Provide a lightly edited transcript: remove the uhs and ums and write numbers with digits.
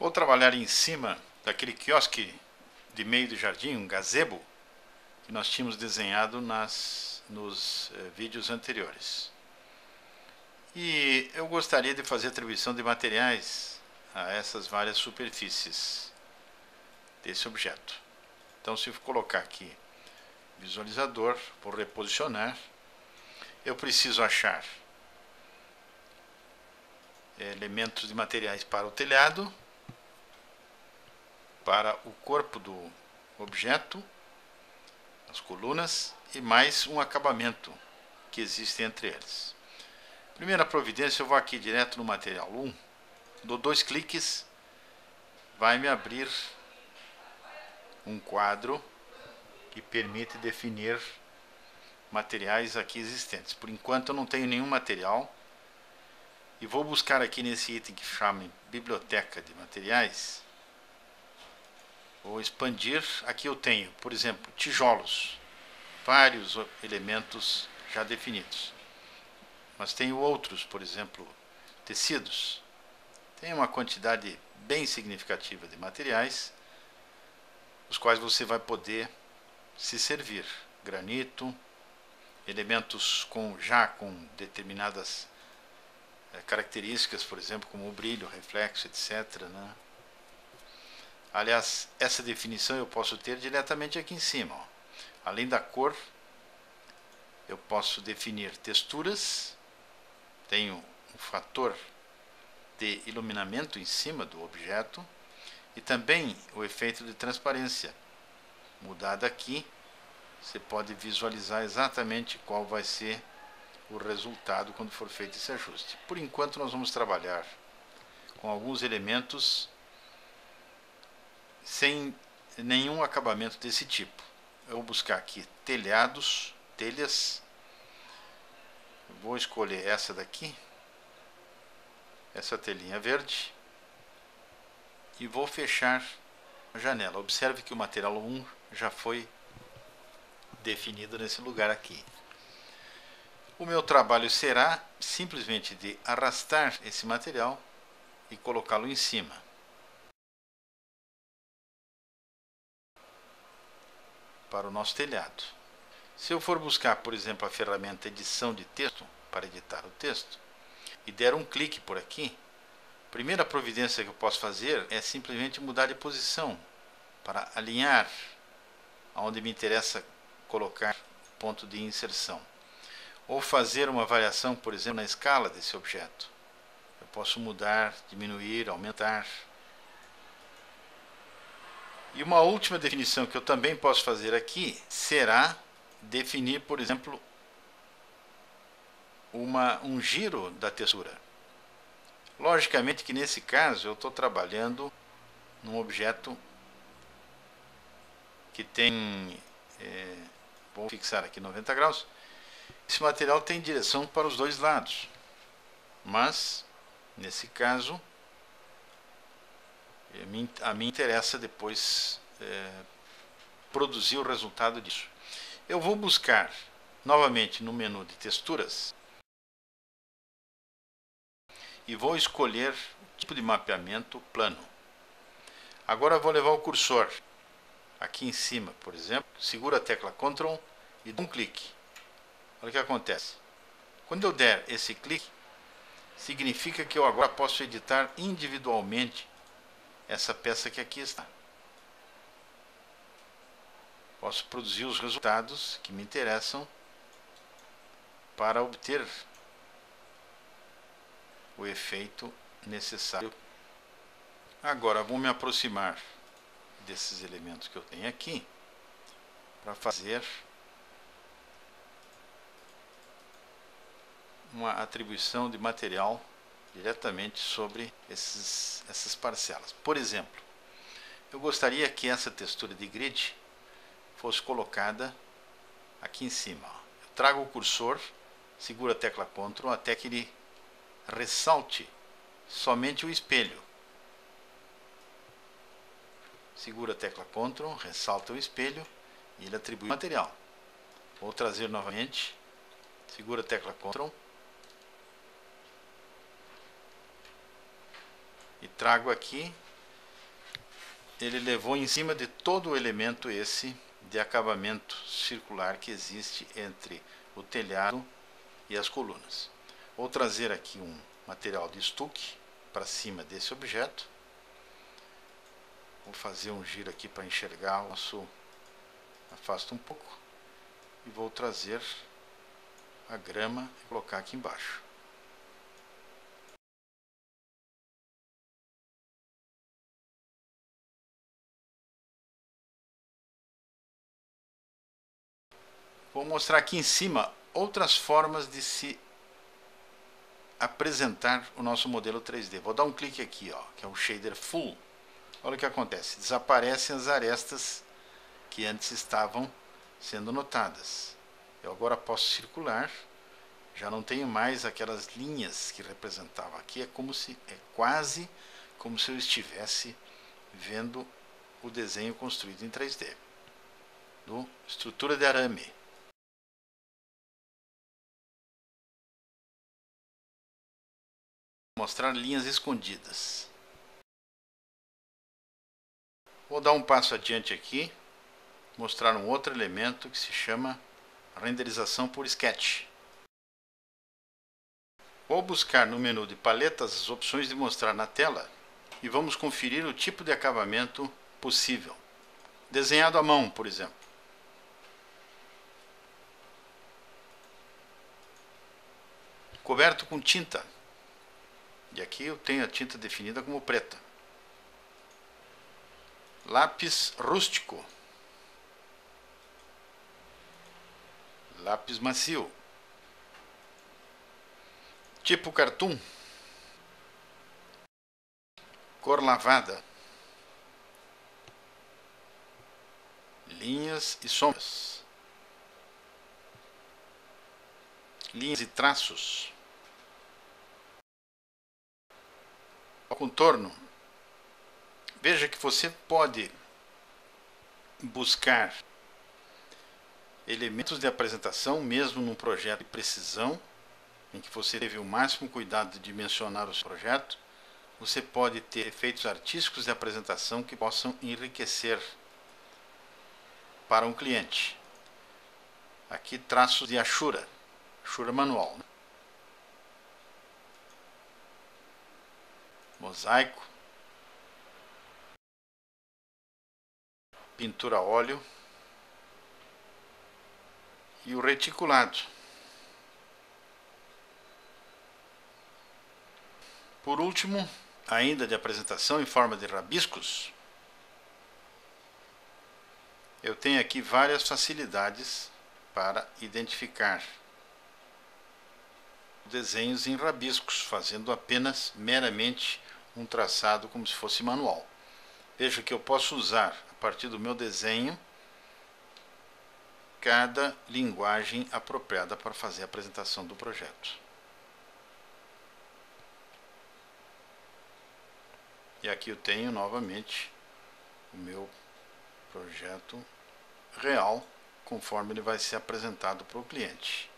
Vou trabalhar em cima daquele quiosque de meio do jardim, um gazebo, que nós tínhamos desenhado nos vídeos anteriores. E eu gostaria de fazer atribuição de materiais a essas várias superfícies desse objeto. Então, se eu colocar aqui visualizador, vou reposicionar, eu preciso achar elementos de materiais para o telhado, para o corpo do objeto, as colunas e mais um acabamento que existe entre eles. Primeira providência, eu vou aqui direto no material 1, dou 2 cliques, vai me abrir um quadro que permite definir materiais aqui existentes. Por enquanto eu não tenho nenhum material e vou buscar aqui nesse item que chama Biblioteca de Materiais. Vou expandir, aqui eu tenho, por exemplo, tijolos, vários elementos já definidos. Mas tenho outros, por exemplo, tecidos. Tem uma quantidade bem significativa de materiais, os quais você vai poder se servir. Granito, elementos já com determinadas características, por exemplo, como o brilho, reflexo, etc., né? Aliás, essa definição eu posso ter diretamente aqui em cima. Ó. Além da cor, eu posso definir texturas, tenho um fator de iluminamento em cima do objeto e também o efeito de transparência. Mudado aqui, você pode visualizar exatamente qual vai ser o resultado quando for feito esse ajuste. Por enquanto nós vamos trabalhar com alguns elementos sem nenhum acabamento desse tipo. Eu vou buscar aqui telhados, telhas. Vou escolher essa daqui, essa telinha verde, e vou fechar a janela. Observe que o material 1 já foi definido nesse lugar aqui. O meu trabalho será simplesmente de arrastar esse material e colocá-lo em cima. Para o nosso telhado. Se eu for buscar, por exemplo, a ferramenta edição de texto, para editar o texto, e der um clique por aqui, a primeira providência que eu posso fazer é simplesmente mudar de posição, para alinhar aonde me interessa colocar ponto de inserção. Ou fazer uma variação, por exemplo, na escala desse objeto. Eu posso mudar, diminuir, aumentar. E uma última definição que eu também posso fazer aqui será definir, por exemplo, um giro da textura. Logicamente que nesse caso eu estou trabalhando num objeto que tem, vou fixar aqui 90 graus, esse material tem direção para os dois lados, mas nesse caso a mim interessa depois produzir o resultado disso. Eu vou buscar novamente no menu de texturas e vou escolher o tipo de mapeamento plano. Agora vou levar o cursor aqui em cima, por exemplo, seguro a tecla Ctrl e dou um clique. Olha o que acontece. Quando eu der esse clique, significa que eu agora posso editar individualmente essa peça que aqui está. Posso produzir os resultados que me interessam para obter o efeito necessário. Agora vou me aproximar desses elementos que eu tenho aqui para fazer uma atribuição de material diretamente sobre essas parcelas. Por exemplo, eu gostaria que essa textura de grid fosse colocada aqui em cima. Eu trago o cursor, seguro a tecla Ctrl até que ele ressalte somente o espelho. Seguro a tecla Ctrl, ressalta o espelho e ele atribui o material. Vou trazer novamente, seguro a tecla Ctrl e trago aqui ele levou em cima de todo o elemento esse de acabamento circular que existe entre o telhado e as colunas. Vou trazer aqui um material de estuque para cima desse objeto. Vou fazer um giro aqui para enxergar o nosso. Afasto um pouco e vou trazer a grama e colocar aqui embaixo. Vou mostrar aqui em cima outras formas de se apresentar o nosso modelo 3D. Vou dar um clique aqui, ó, que é o shader full. Olha o que acontece, desaparecem as arestas que antes estavam sendo notadas. Eu agora posso circular, já não tenho mais aquelas linhas que representavam. Aqui é quase como se eu estivesse vendo o desenho construído em 3D. Estrutura de arame. Mostrar linhas escondidas. Vou dar um passo adiante aqui, mostrar um outro elemento que se chama renderização por sketch. Vou buscar no menu de paletas as opções de mostrar na tela e vamos conferir o tipo de acabamento possível. Desenhado à mão, por exemplo. Coberto com tinta. E aqui eu tenho a tinta definida como preta. Lápis rústico. Lápis macio. Tipo cartoon. Cor lavada. Linhas e sombras. Linhas e traços. Contorno. Veja que você pode buscar elementos de apresentação, mesmo num projeto de precisão, em que você teve o máximo cuidado de dimensionar o seu projeto. Você pode ter efeitos artísticos de apresentação que possam enriquecer para um cliente. Aqui traços de Ashura manual. Mosaico. Pintura a óleo. E o reticulado. Por último, ainda de apresentação em forma de rabiscos, eu tenho aqui várias facilidades para identificar desenhos em rabiscos, fazendo apenas meramente um traçado como se fosse manual. Veja que eu posso usar, a partir do meu desenho, cada linguagem apropriada para fazer a apresentação do projeto. E aqui eu tenho novamente o meu projeto real, conforme ele vai ser apresentado para o cliente.